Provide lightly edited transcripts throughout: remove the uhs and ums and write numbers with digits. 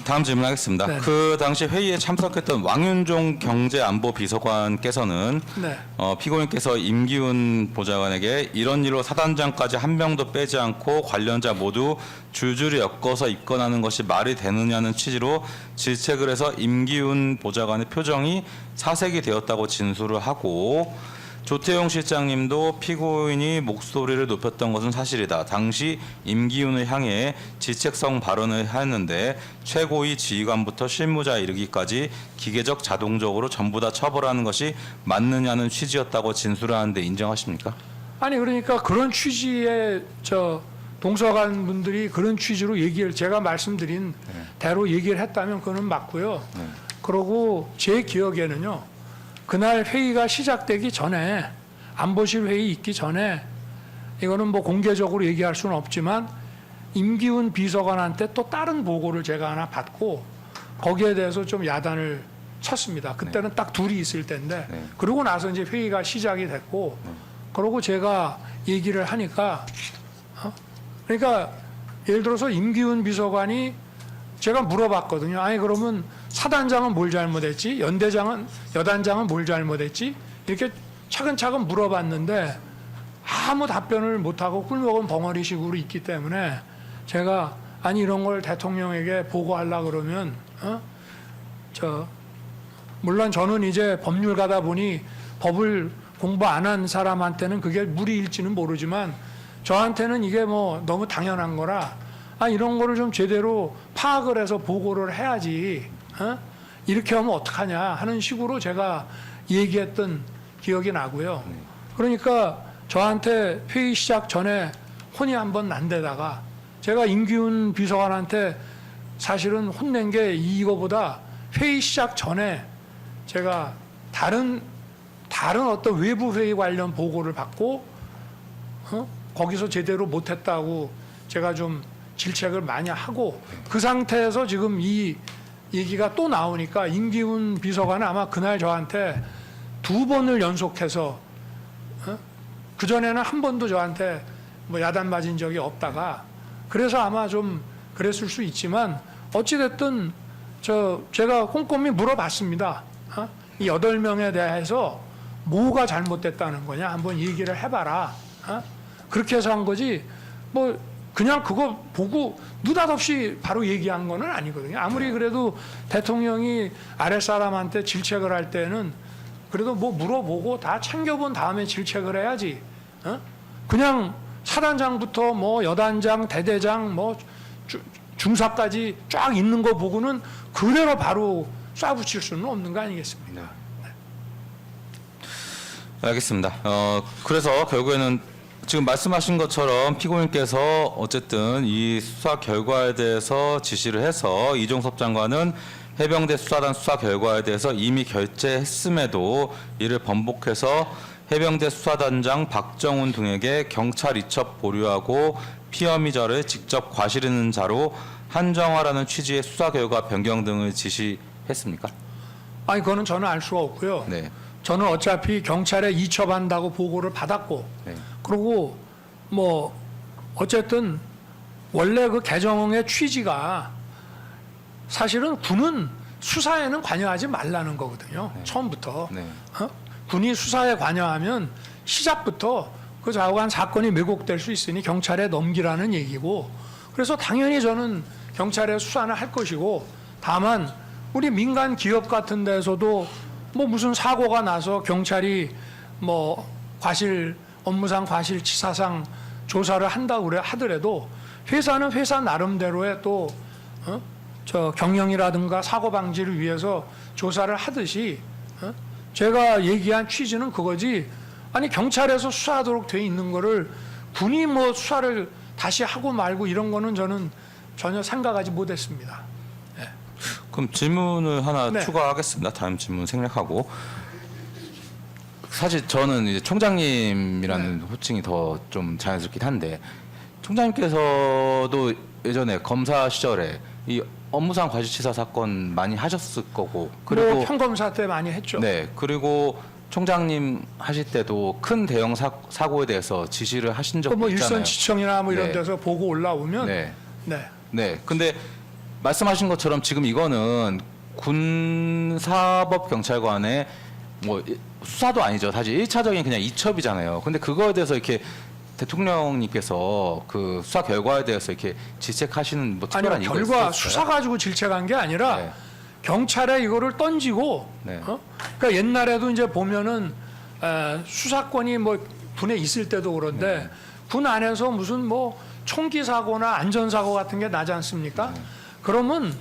다음 질문하겠습니다. 네. 그 당시 회의에 참석했던 왕윤종 경제안보비서관께서는 네. 피고인께서 임기훈 보좌관에게 이런 일로 사단장까지 한 명도 빼지 않고 관련자 모두 줄줄이 엮어서 입건하는 것이 말이 되느냐는 취지로 질책을 해서 임기훈 보좌관의 표정이 사색이 되었다고 진술을 하고, 조태용 실장님도 피고인이 목소리를 높였던 것은 사실이다. 당시 임기훈을 향해 질책성 발언을 하였는데 최고위 지휘관부터 실무자에 이르기까지 기계적 자동적으로 전부 다 처벌하는 것이 맞느냐는 취지였다고 진술하는데 인정하십니까? 아니 그러니까 그런 취지의 동서관 분들이 그런 취지로 얘기를 제가 말씀드린 대로 얘기를 했다면 그거는 맞고요. 그러고 제 기억에는요. 그날 회의가 시작되기 전에 안보실 회의 있기 전에 이거는 뭐 공개적으로 얘기할 수는 없지만 임기훈 비서관한테 또 다른 보고를 제가 하나 받고 거기에 대해서 좀 야단을 쳤습니다. 그때는 딱 둘이 있을 때인데 그러고 나서 이제 회의가 시작이 됐고 그러고 제가 얘기를 하니까 그러니까 예를 들어서 임기훈 비서관이 제가 물어봤거든요. 아니 그러면 사단장은 뭘 잘못했지? 여단장은 뭘 잘못했지? 이렇게 차근차근 물어봤는데 아무 답변을 못하고 꿀먹은 벙어리식으로 있기 때문에 제가 아니 이런 걸 대통령에게 보고하려고 그러면 물론 저는 이제 법률가다 보니 법을 공부 안 한 사람한테는 그게 무리일지는 모르지만 저한테는 이게 뭐 너무 당연한 거라 이런 거를 좀 제대로 파악을 해서 보고를 해야지 이렇게 하면 어떡하냐 하는 식으로 제가 얘기했던 기억이 나고요. 그러니까 저한테 회의 시작 전에 혼이 한번 난 데다가 제가 임기훈 비서관한테 사실은 혼낸 게 이거보다 회의 시작 전에 제가 다른 어떤 외부 회의 관련 보고를 받고 거기서 제대로 못했다고 제가 좀 질책을 많이 하고 그 상태에서 지금 이 얘기가 또 나오니까 임기훈 비서관은 아마 그날 저한테 2번을 연속해서 그전에는 한 번도 저한테 뭐 야단 맞은 적이 없다가 그래서 아마 좀 그랬을 수 있지만 어찌됐든 제가 꼼꼼히 물어봤습니다. 이 8명에 대해서 뭐가 잘못됐다는 거냐 한번 얘기를 해봐라. 그렇게 해서 한 거지 뭐 그냥 그거 보고 느닷없이 바로 얘기한 거는 아니거든요. 아무리 그래도 대통령이 아랫사람한테 질책을 할 때는 그래도 뭐 물어보고 다 챙겨본 다음에 질책을 해야지. 그냥 사단장부터 뭐 여단장, 대대장, 뭐 중사까지 쫙 있는 거 보고는 그대로 바로 쏴붙일 수는 없는 거 아니겠습니까? 알겠습니다. 그래서 결국에는 지금 말씀하신 것처럼 피고인께서 어쨌든 이 수사 결과에 대해서 지시를 해서 이종섭 장관은 해병대 수사단 수사 결과에 대해서 이미 결재했음에도 이를 번복해서 해병대 수사단장 박정훈 등에게 경찰 이첩 보류하고 피혐의자를 직접 과실하는 자로 한정하라는 취지의 수사 결과 변경 등을 지시했습니까? 아니 그거는 저는 알 수가 없고요. 네. 저는 어차피 경찰에 이첩한다고 보고를 받았고 그리고 뭐 어쨌든 원래 그 개정의 취지가 사실은 군은 수사에는 관여하지 말라는 거거든요. 처음부터. 군이 수사에 관여하면 시작부터 그 좌우간 사건이 왜곡될 수 있으니 경찰에 넘기라는 얘기고 그래서 당연히 저는 경찰에 수사는 할 것이고 다만 우리 민간 기업 같은 데서도 뭐 무슨 사고가 나서 경찰이 뭐 업무상 과실치사상 조사를 한다고 그래 하더라도 회사는 회사 나름대로의 또 경영이라든가 사고 방지를 위해서 조사를 하듯이 제가 얘기한 취지는 그거지 아니 경찰에서 수사하도록 돼 있는 거를 군이 뭐 수사를 다시 하고 말고 이런 거는 저는 전혀 생각하지 못했습니다. 그럼 질문을 하나 추가하겠습니다. 다음 질문 생략하고. 사실 저는 이제 총장님이라는 호칭이 더 좀 자연스럽긴 한데 총장님께서도 예전에 검사 시절에 이 업무상 과실치사 사건 많이 하셨을 거고 그리고 뭐 평검사 때 많이 했죠. 네. 그리고 총장님 하실 때도 큰 대형 사고에 대해서 지시를 하신 적도 뭐 있잖아요. 일선지청이나 뭐 이런 데서 보고 올라오면 네. 근데 말씀하신 것처럼 지금 이거는 군사법경찰관의 뭐 수사도 아니죠. 사실 1차적인 그냥 이첩이잖아요. 근데 그거에 대해서 이렇게 대통령님께서 그 수사 결과에 대해서 이렇게 질책하시는 뭐 특별한 아니요, 이유가 결과 있을까요? 수사 가지고 질책한 게 아니라 네. 경찰에 이거를 던지고 네. 그러니까 옛날에도 이제 보면은 수사권이 뭐 군에 있을 때도 그런데 네. 군 안에서 무슨 뭐 총기 사고나 안전 사고 같은 게 나지 않습니까? 네. 그러면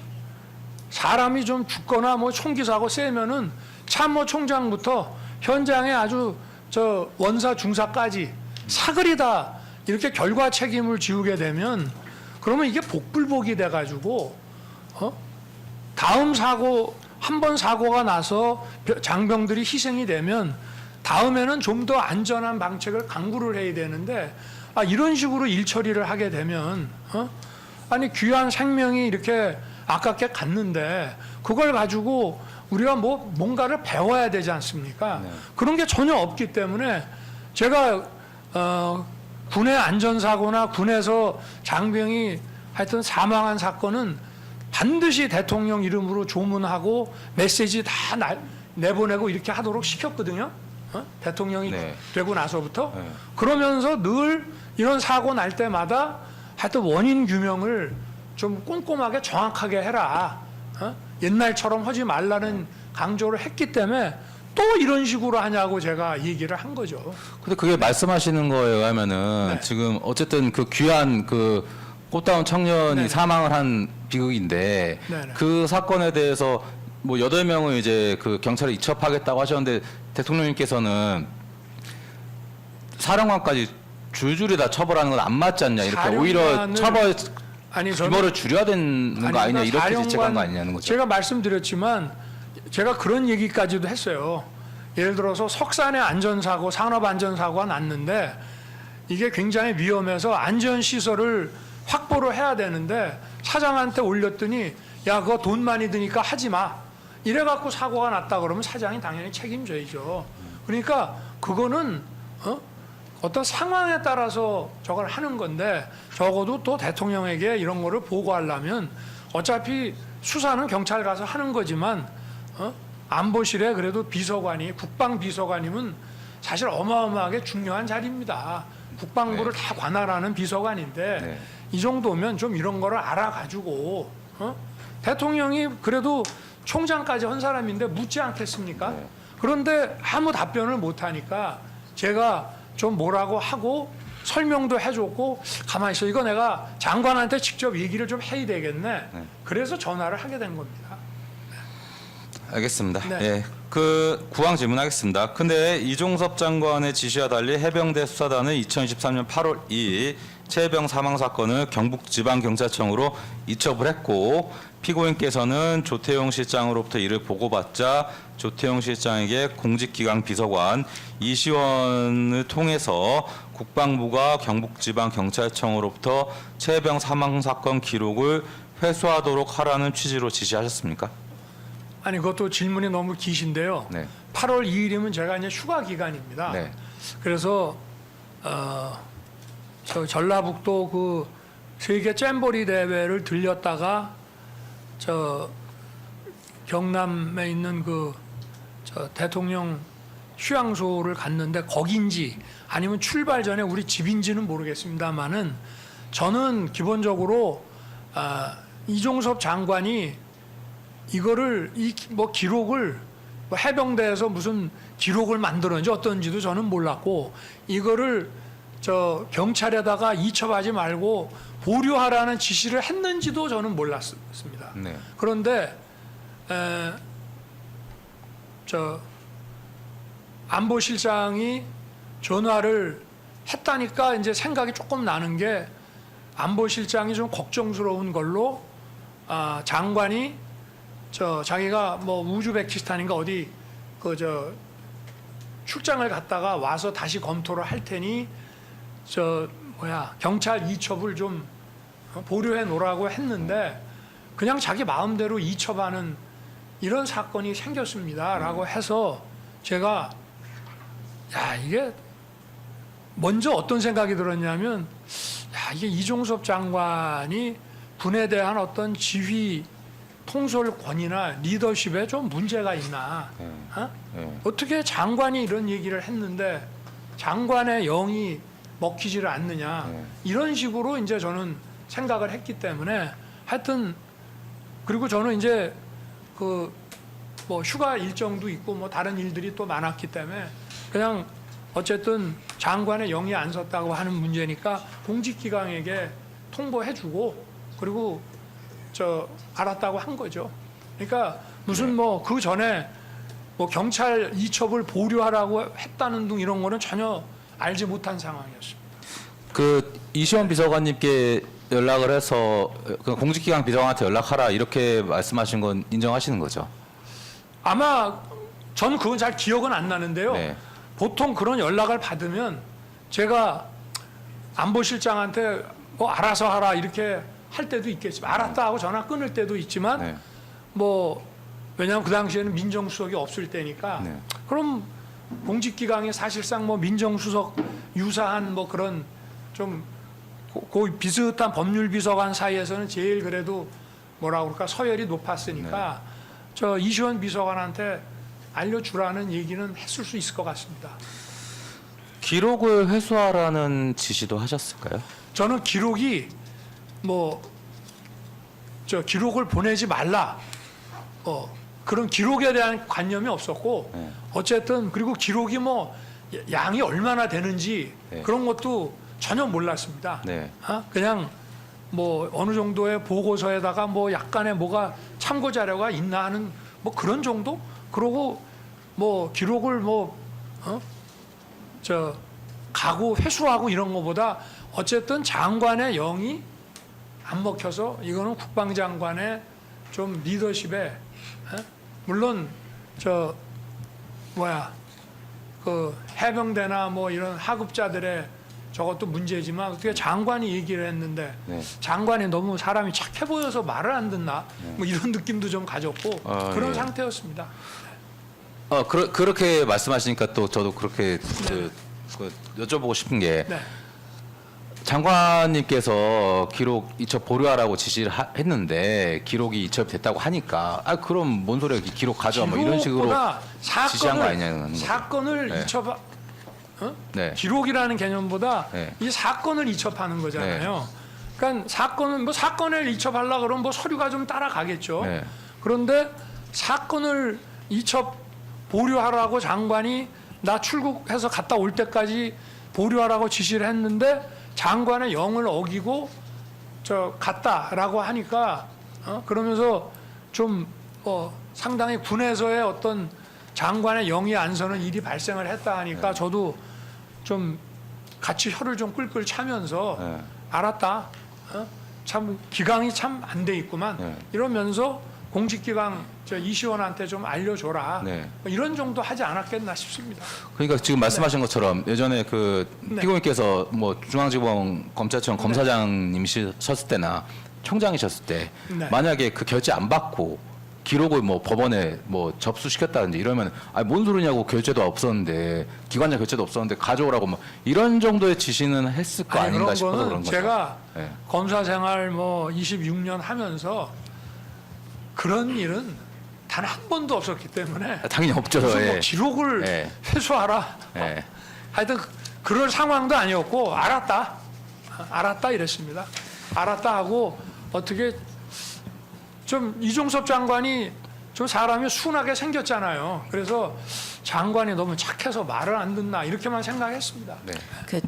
사람이 좀 죽거나 뭐 총기 사고 세면은 참모총장부터 현장에 아주 저 원사 중사까지 사글이 다 이렇게 결과 책임을 지우게 되면 그러면 이게 복불복이 돼가지고 다음 사고 한 번 사고가 나서 장병들이 희생이 되면 다음에는 좀 더 안전한 방책을 강구를 해야 되는데 이런 식으로 일 처리를 하게 되면 아니 귀한 생명이 이렇게 아깝게 갔는데 그걸 가지고 우리가 뭐 뭔가를 배워야 되지 않습니까? 네. 그런 게 전혀 없기 때문에 제가 군의 안전사고나 군에서 장병이 하여튼 사망한 사건은 반드시 대통령 이름으로 조문하고 메시지 다 내보내고 이렇게 하도록 시켰거든요. 대통령이 네. 되고 나서부터. 네. 그러면서 늘 이런 사고 날 때마다 하여튼 원인 규명을 좀 꼼꼼하게 정확하게 해라. 옛날처럼 하지 말라는 강조를 했기 때문에 또 이런 식으로 하냐고 제가 얘기를 한 거죠. 근데 그게 말씀하시는 거에 의하면은 네. 지금 어쨌든 그 귀한 그 꽃다운 청년이 네네. 사망을 한 비극인데 네네. 그 사건에 대해서 뭐 8명을 이제 그 경찰에 이첩하겠다고 하셨는데 대통령님께서는 사령관까지 줄줄이 다 처벌하는 건 안 맞지 않냐 이렇게 오히려 사령관을- 처벌 아니 저는 규모를 줄여야 되는 거 아니냐 그러니까 이렇게 질책한 거 아니냐는 거죠. 제가 말씀드렸지만 제가 그런 얘기까지도 했어요. 예를 들어서 석산의 안전사고, 산업안전사고가 났는데 이게 굉장히 위험해서 안전시설을 확보를 해야 되는데 사장한테 올렸더니 야 그거 돈 많이 드니까 하지 마. 이래갖고 사고가 났다 그러면 사장이 당연히 책임져야죠. 그러니까 그거는 어떤 상황에 따라서 저걸 하는 건데 적어도 또 대통령에게 이런 거를 보고하려면 어차피 수사는 경찰 가서 하는 거지만 안보실에 그래도 비서관이 국방비서관이면 사실 어마어마하게 중요한 자리입니다. 국방부를 네. 다 관할하는 비서관인데 네. 이 정도면 좀 이런 거를 알아가지고 대통령이 그래도 총장까지 한 사람인데 묻지 않겠습니까? 네. 그런데 아무 답변을 못하니까 제가 좀 뭐라고 하고 설명도 해줬고 가만히 있어 이거 내가 장관한테 직접 얘기를 좀 해야 되겠네. 네. 그래서 전화를 하게 된 겁니다. 알겠습니다. 네. 예. 그 구황 질문하겠습니다. 근데 이종섭 장관의 지시와 달리 해병대 수사단은 2023년 8월 2일 최혜병 사망 사건을 경북지방경찰청으로 이첩을 했고 피고인께서는 조태용 실장으로부터 이를 보고받자 조태용 실장에게 공직기강 비서관 이시원을 통해서 국방부가 경북지방경찰청으로부터 최혜병 사망 사건 기록을 회수하도록 하라는 취지로 지시하셨습니까? 아니 그것도 질문이 너무 기신데요. 네. 8월 2일이면 제가 이제 휴가 기간입니다. 네. 그래서 저 전라북도 그 세계 잼버리 대회를 들렸다가 저 경남에 있는 그 저 대통령 휴양소를 갔는데 거긴지 아니면 출발 전에 우리 집인지는 모르겠습니다만은 저는 기본적으로 이종섭 장관이 이거를 뭐 기록을 뭐 해병대에서 무슨 기록을 만들었는지 어떤지도 저는 몰랐고 이거를 저 경찰에다가 이첩하지 말고 보류하라는 지시를 했는지도 저는 몰랐습니다. 네. 그런데 저 안보실장이 전화를 했다니까 이제 생각이 조금 나는 게 안보실장이 좀 걱정스러운 걸로 장관이 저 자기가 뭐 우즈베키스탄인가 어디 그 저 출장을 갔다가 와서 다시 검토를 할 테니 저 경찰 이첩을 좀 보류해 놓으라고 했는데 그냥 자기 마음대로 이첩하는 이런 사건이 생겼습니다라고 해서 제가 야 이게 먼저 어떤 생각이 들었냐면 야 이게 이종섭 장관이 군에 대한 어떤 지휘 통솔권이나 리더십에 좀 문제가 있나? 어? 어떻게 장관이 이런 얘기를 했는데 장관의 영이 먹히지를 않느냐? 이런 식으로 이제 저는 생각을 했기 때문에 하여튼 그리고 저는 이제 그 뭐 휴가 일정도 있고 뭐 다른 일들이 또 많았기 때문에 그냥 어쨌든 장관의 영이 안 섰다고 하는 문제니까 공직기강에게 통보해주고 그리고 알았다고 한 거죠. 그러니까 무슨 뭐 그 전에 뭐 경찰 이첩을 보류하라고 했다는 등 이런 거는 전혀 알지 못한 상황이었습니다. 그 이시원 비서관님께 연락을 해서 그 공직기강 비서관한테 연락하라 이렇게 말씀하신 건 인정하시는 거죠? 아마 저는 그건 잘 기억은 안 나는데요. 네. 보통 그런 연락을 받으면 제가 안보실장한테 뭐 알아서 하라 이렇게 할 때도 있겠지만 알았다 하고 전화 끊을 때도 있지만 네. 뭐 왜냐하면 그 당시에는 민정수석이 없을 때니까 네. 그럼 공직기강이 사실상 뭐 민정수석 유사한 뭐 그런 좀 그 비슷한 법률비서관 사이에서는 제일 그래도 뭐라 그럴까 서열이 높았으니까 저 이시원 비서관한테 알려주라는 얘기는 했을 수 있을 것 같습니다. 기록을 회수하라는 지시도 하셨을까요? 저는 기록이 뭐 기록을 보내지 말라 그런 기록에 대한 관념이 없었고 네. 어쨌든 그리고 기록이 뭐 양이 얼마나 되는지 네. 그런 것도 전혀 몰랐습니다. 네. 그냥 뭐 어느 정도의 보고서에다가 뭐 약간의 뭐가 참고 자료가 있나 하는 뭐 그런 정도? 그러고 뭐 기록을 가고 회수하고 이런 것보다 어쨌든 장관의 영이 안 먹혀서 이거는 국방장관의 좀 리더십에 물론 그 해병대나 뭐 이런 하급자들의 저것도 문제지만 어떻게 장관이 얘기를 했는데 네. 장관이 너무 사람이 착해 보여서 말을 안 듣나 뭐 이런 느낌도 좀 가졌고 그런 예. 상태였습니다. 그렇게 말씀하시니까 또 저도 그렇게 여쭤보고 싶은 게 네. 장관님께서 기록 이첩 보류하라고 지시를 했는데 기록이 이첩됐다고 하니까 그럼 뭔 소리야 기록 가져와 뭐 이런 식으로 지시한 거 아니냐는 거죠. 사건을 네. 네. 기록이라는 개념보다 네. 이 사건을 이첩하는 거잖아요. 그러니까 사건을 이첩하려 그러면 뭐 서류가 좀 따라가겠죠. 네. 그런데 사건을 이첩 보류하라고 장관이 나 출국해서 갔다 올 때까지 보류하라고 지시를 했는데 장관의 영을 어기고 갔다라고 하니까 그러면서 좀 상당히 군에서의 어떤 장관의 영이 안 서는 일이 발생을 했다 하니까 저도 좀 같이 혀를 좀 끌끌 차면서 알았다. 참 기강이 참 안 돼 있구만. 이러면서 공직기강 이시원한테 좀 알려줘라. 네. 이런 정도 하지 않았겠나 싶습니다. 그러니까 지금 말씀하신 것처럼 예전에 그 네. 피고인께서 뭐 중앙지법 검찰청 검사장님이셨을 때나 청장이셨을 때 네. 만약에 그 결제 안 받고 기록을 뭐 법원에 뭐 접수시켰다든지 이러면 뭔 소리냐고 결제도 없었는데 기관장 결제도 없었는데 가져오라고 뭐 이런 정도의 지시는 했을 거 아닌가 그런 싶어서 거는 그런 거죠. 제가 네. 검사 생활 뭐 26년 하면서 그런 일은 단 한 번도 없었기 때문에 당연히 없죠. 무슨 뭐 예. 기록을 예. 회수하라. 예. 하여튼 그럴 상황도 아니었고 알았다 이랬습니다. 알았다 하고 어떻게 좀 이종섭 장관이 좀 사람이 순하게 생겼잖아요. 그래서 장관이 너무 착해서 말을 안 듣나 이렇게만 생각했습니다. 네. 그